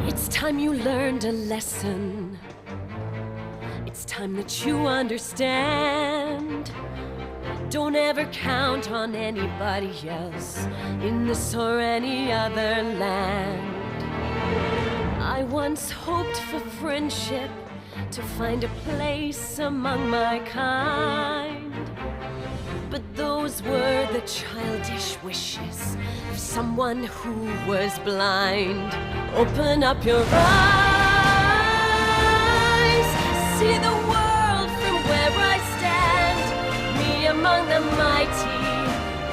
It's time you learned a lesson. It's time that you understand. Don't ever count on anybody else in this or any other land. I once hoped for friendship, to find a place among my kind. But those were the childish wishes of someone who was blind. Open up your eyes, see the world from where I stand. Me among the mighty,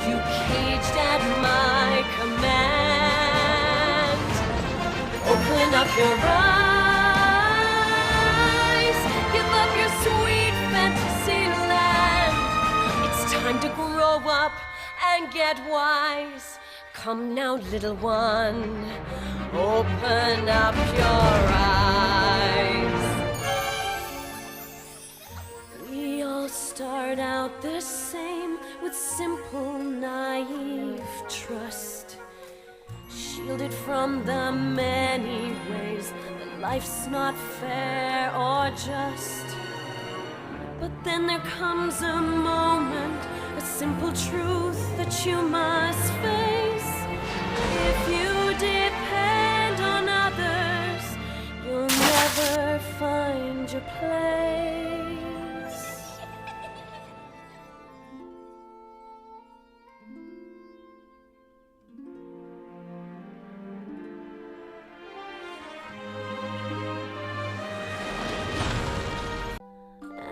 you caged at my command. Open up your eyes, give up your sweet fantasy land. It's time to grow up and get wise. Come now, little one, open up your eyes. We all start out the same, with simple, naive trust, shielded from the many ways that life's not fair or just. But then there comes a moment, a simple truth that you must face. If you depend on others, you'll never find your place.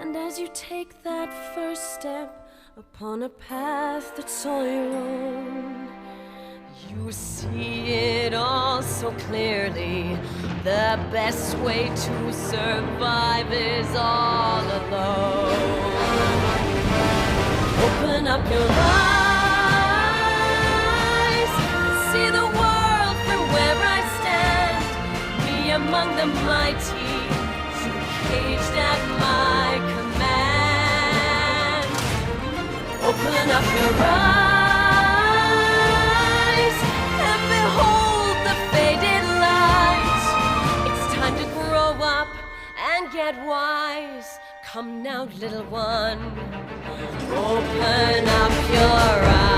And as you take that first step upon a path that's all your own, you see it all so clearly. The best way to survive is all alone. Open up your eyes, see the world from where I stand. Me among the mighty, you caged at my command. Open up your eyes and behold the faded light. It's time to grow up and get wise. Come now, little one, open up your eyes.